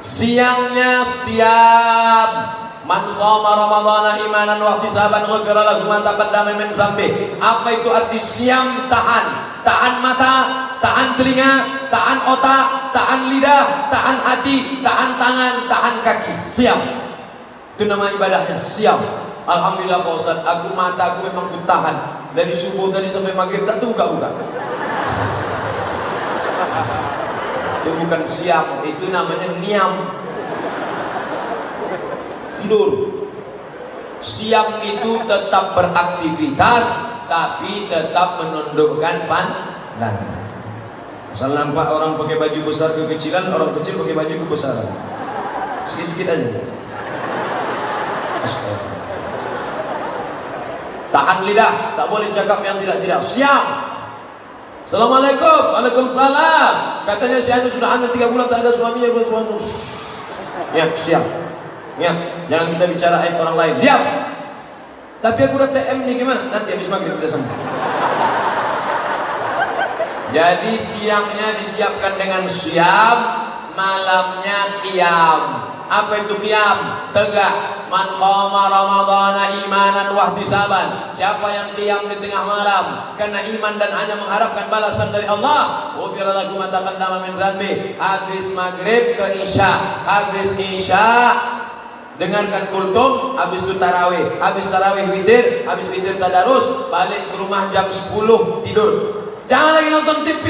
Siangnya siam. Man shoma ramadhana imanan wa ihtisaban ghufira lahu ma taqaddama min dzambi. Apa itu arti siam? Tahan mata, tahan telinga, tahan otak, tahan lidah, tahan hati, tahan tangan, tahan kaki. Siam. Itu nama ibadahnya, siam. Alhamdulillah Pak Ustaz, aku mata aku memang bertahan dari subuh tadi sampai maghrib tak buka-buka. Itu bukan siam, itu namanya niam. Tidur. Siam itu tetap beraktivitas, tapi tetap menundukkan pandangan. Misal nampak orang pakai baju besar kekecilan, orang kecil pakai baju kebesaran. Sikit-sikit aja. Astaga. Tahan lidah, tak boleh cakap yang tidak-tidak. Siam. Assalamualaikum. Waalaikumsalam. Katanya si Anu sudah hamil 3 bulan tak ada suaminya, belum suami. Ya, siap. Ya, jangan kita bicara aib orang lain. Diam. Tapi aku udah TM nih, gimana? Nanti habis maghrib udah sampai. Jadi siangnya disiapkan dengan siam, malamnya qiyam. Apa itu qiyam? Tegak. Man qama ramadhana imanan wa ihtisaban. Siapa yang qiyam di tengah malam karena iman dan hanya mengharapkan balasan dari Allah, ghufira lahu ma taqaddama min dzambi. Habis maghrib ke isya, habis isya dengarkan kultum, habis itu tarawih, habis tarawih witir, habis witir tadarus, balik ke rumah jam 10 tidur. Jangan lagi nonton TV,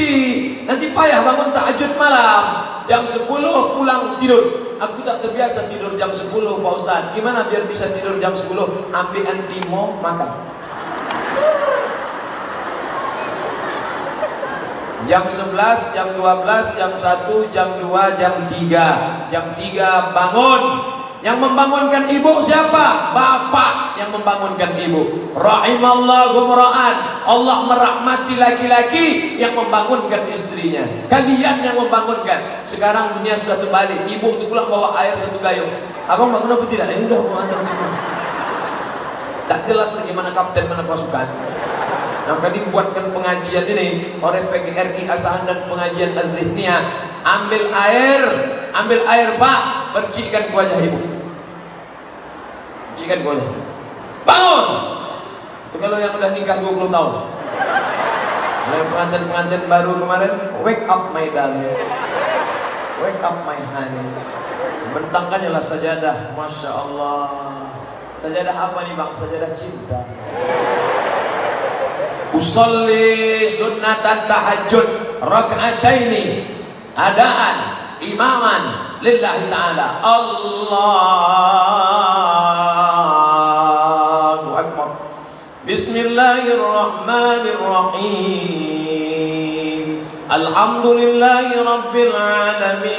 nanti payah bangun tahajud malam. Jam 10 pulang tidur. Aku tak terbiasa tidur jam 10 Pak Ustaz. Gimana biar bisa tidur jam 10? Ambil antimo makan. Jam 11, jam 12, jam 1, jam 2, jam 3. Jam 3 bangun. Yang membangunkan ibu siapa? Bapak yang membangunkan ibu. Rahimallahu mra'an. Allah merahmati laki-laki yang membangunkan istrinya. Kalian yang membangunkan. Sekarang dunia sudah terbalik. Ibu itu pulang bawa air 1 gayung. Abang bangun apa tidak? Ini udah mau azan semua. Tak jelas bagaimana kapten mana pasukan. Yang tadi buatkan pengajian ini oleh PGRI Asahan dan pengajian Az-Zihniyah. Ambil air Pak, percikan ke wajah ibu. Percikan ke wajah. Bangun. Itu kalau yang udah nikah 20 tahun. Oleh pengantin-pengantin baru kemarin, wake up my darling, wake up my honey. Bentangkannya lah sajadah. Masya Allah. Sajadah apa nih bang? Sajadah cinta. Usolli sunnatan tahajud rak'ataini adaan imaman lillahi ta'ala. Allahu akbar. Bismillahirrahmanirrahim. Alhamdulillahi rabbil alamin.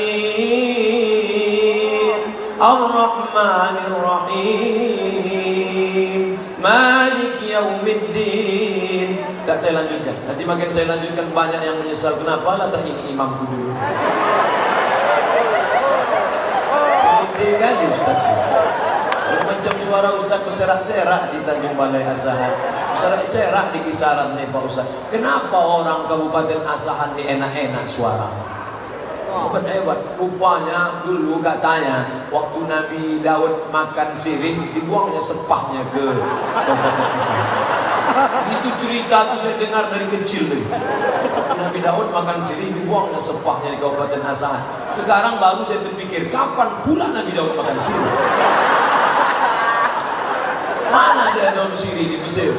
Ar-Rahmanir-Rahim. Malik yaumiddin. Tak saya lanjutkan. Nanti makin saya lanjutkan banyak yang menyesal. Kenapa lah tak ini imamku dulu? Gede kali Ustaz. Macam suara Ustaz berserak-serak di Tanjung Balai Asahan. Berserak-serak di kisaran nih Pak Ustaz. Kenapa orang Kabupaten Asahan ini enak-enak suara? Hebat. Rupanya dulu katanya waktu Nabi Daud makan sirih, dibuangnya sepahnya ke Kabupaten Asahan. Itu cerita tuh saya dengar dari kecil tuh. Waktu Nabi Daud makan sirih, dibuangnya sepahnya di Kabupaten Asahan. Sekarang baru saya berpikir, kapan pula Nabi Daud makan sirih? Mana ada daun sirih di Mesir?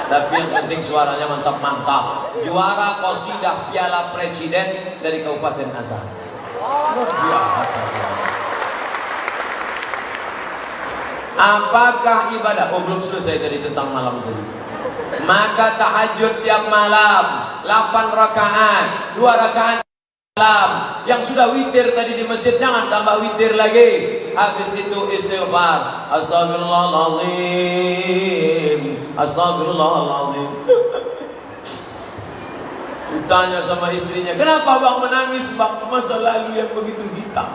Tapi yang penting suaranya mantap-mantap. Juara qasidah Piala Presiden dari Kabupaten Asahan. Luar biasa. Apakah ibadah? Oh belum selesai tadi tentang malam tadi. Maka tahajud tiap malam 8 rakaat, 2 rakaat malam. Yang sudah witir tadi di masjid jangan tambah witir lagi. Habis itu istighfar. Astagfirullahaladzim. Astagfirullahaladzim. Ditanya sama istrinya, kenapa bang menangis bang? Masa lalu yang begitu hitam.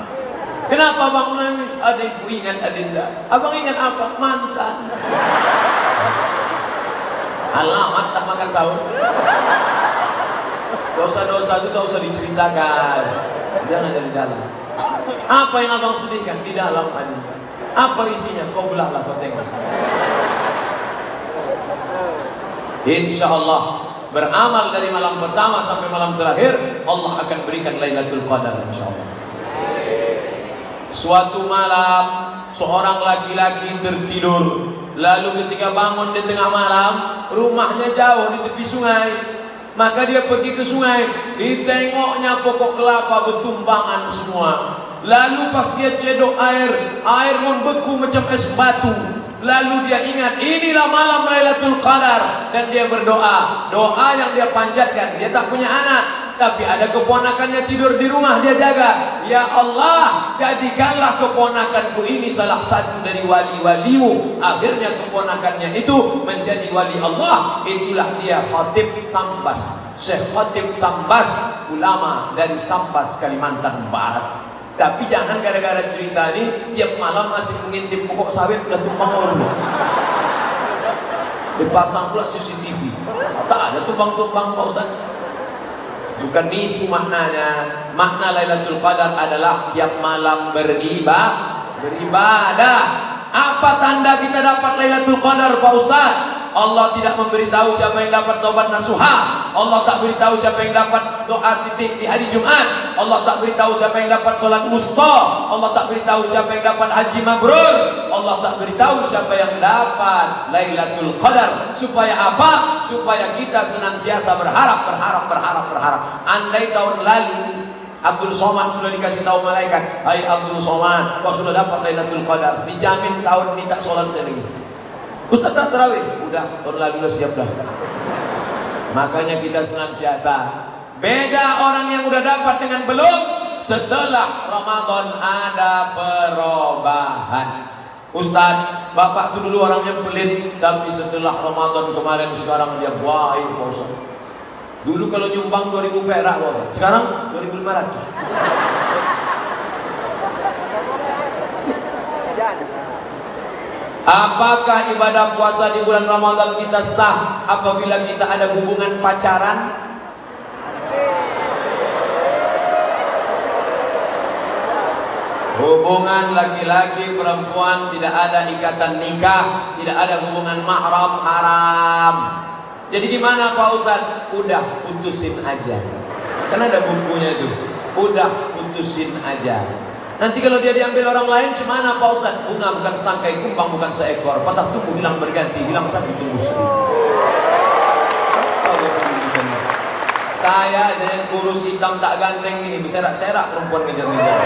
Kenapa bang menangis? Adikku ingat adinda. Abang ingat apa? Mantan. Alamat tak makan sahur. Dosa-dosa itu tak usah diceritakan. Jangan dari dalam. Apa yang abang sedihkan di dalam hati? Apa isinya? Kau belahlah, kau tengok. Insya Allah beramal dari malam pertama sampai malam terakhir, Allah akan berikan Lailatul Qadar insya Allah. Suatu malam seorang laki-laki tertidur, lalu ketika bangun di tengah malam, rumahnya jauh di tepi sungai. Maka dia pergi ke sungai, ditengoknya pokok kelapa bertumbangan semua. Lalu pas dia cedok air membeku macam es batu. Lalu dia ingat, inilah malam Lailatul Qadar, dan dia berdoa. Doa yang dia panjatkan, dia tak punya anak, tapi ada keponakannya tidur di rumah, dia jaga. Ya Allah, jadikanlah keponakanku ini salah satu dari wali-walimu. Akhirnya keponakannya itu menjadi wali Allah. Itulah dia Khatib Sambas, Syekh Khatib Sambas, ulama dari Sambas, Kalimantan Barat. Tapi jangan gara-gara cerita ini tiap malam masih mengintip pokok sawit udah tumbang orang. Dipasang pula CCTV. Tak ada tumbang-tumbang Pak Ustaz. Bukan itu maknanya. Makna Lailatul Qadar adalah tiap malam beribadah. Apa tanda kita dapat Lailatul Qadar Pak Ustaz? Allah tidak memberitahu siapa yang dapat taubat nasuha. Allah tak beritahu siapa yang dapat doa titik di hari Jumat. Allah tak beritahu siapa yang dapat solat wusta. Allah tak beritahu siapa yang dapat haji mabrur. Allah tak beritahu siapa yang dapat Lailatul Qadar. Supaya apa? Supaya kita senantiasa berharap. Andai tahun lalu Abdul Somad sudah dikasih tahu malaikat, hai Abdul Somad, kau sudah dapat Lailatul Qadar, dijamin tahun ini tak solat sering. Ustaz tak tarawih, udah tahun lalu udah siap dah. Makanya kita senantiasa beda orang yang udah dapat dengan belum. Setelah Ramadan ada perubahan. Ustaz, bapak tuh dulu orangnya pelit, tapi setelah Ramadan kemarin sekarang dia baik Pak Ustaz. Dulu kalau nyumbang 2000 perak, sekarang 2500. Apakah ibadah puasa di bulan Ramadan kita sah apabila kita ada hubungan pacaran? Hubungan laki-laki perempuan tidak ada ikatan nikah, tidak ada hubungan mahram, haram. Jadi gimana Pak Ustaz? Udah putusin aja. Kan ada bukunya itu. Udah putusin aja. Nanti kalau dia diambil orang lain, gimana Pak Ustaz? Bunga bukan setangkai, kumbang bukan seekor, patah tumbuh hilang berganti, hilang sakit tumbuh seribu. Saya aja yang kurus hitam tak ganteng ini, berserak-serak perempuan ngejar-ngejar.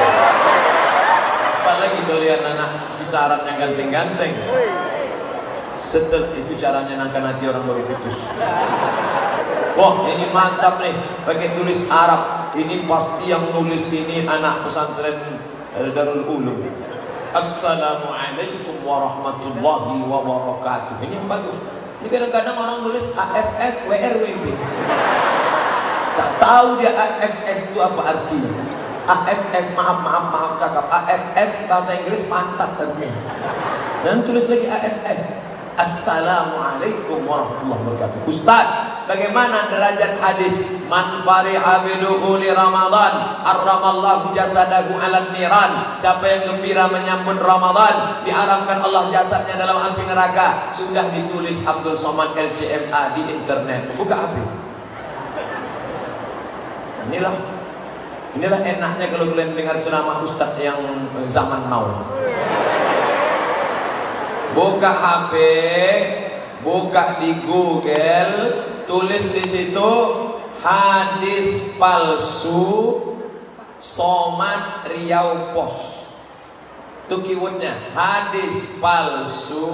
Apalagi kalian anak kisaran yang ganteng-ganteng. Setelah itu caranya nangkan hati orang baru putus. Wah ini mantap nih, pakai tulis Arab. Ini pasti yang nulis ini anak pesantren Darul Ulum. Assalamualaikum warahmatullahi wabarakatuh. Ini yang bagus. Ini kadang-kadang orang nulis ASS WRWB. Tak tahu dia ASS itu apa artinya. ASS maaf cakap. ASS bahasa Inggris pantat artinya. Dan tulis lagi ASS. Assalamualaikum warahmatullahi wabarakatuh. Ustaz, bagaimana derajat hadis man fariha bidukhuli Ramadan harramallahu jasadahu 'alan niran? Siapa yang gembira menyambut Ramadan, diharamkan Allah jasadnya dalam api neraka. Sudah ditulis Abdul Somad LCMA di internet. Buka HP. Inilah enaknya kalau kalian dengar ceramah ustaz yang zaman now. Buka HP, buka di Google, tulis di situ hadis palsu Somad Riau Pos. Itu keywordnya, hadis palsu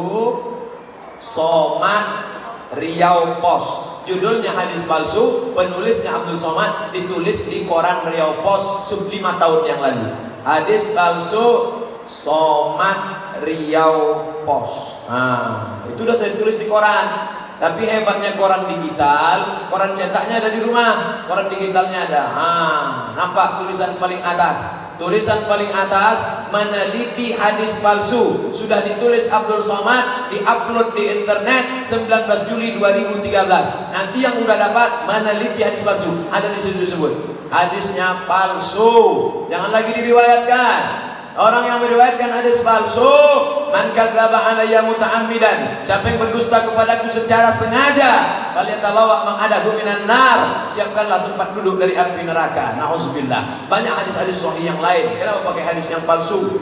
Somad Riau Pos. Judulnya hadis palsu, penulisnya Abdul Somad, ditulis di koran Riau Pos 5 tahun yang lalu. Hadis palsu Somad Riau Pos. Nah, itu udah saya tulis di koran. Tapi hebatnya koran digital, koran cetaknya ada di rumah, koran digitalnya ada. Nampak tulisan paling atas. Tulisan paling atas meneliti hadis palsu. Sudah ditulis Abdul Somad, diupload di internet 19 Juli 2013. Nanti yang udah dapat meneliti hadis palsu, ada di situ disebut hadisnya palsu, jangan lagi diriwayatkan. Orang yang meriwayatkan hadis palsu, man kadzdzaba alayya muta'ammidan, siapa yang berdusta kepadaku secara sengaja, falyatabawa maq'adahu minan nar, siapkanlah tempat duduk dari api neraka. Nauzubillah. Banyak hadis-hadis sahih yang lain. Kenapa pakai hadis yang palsu?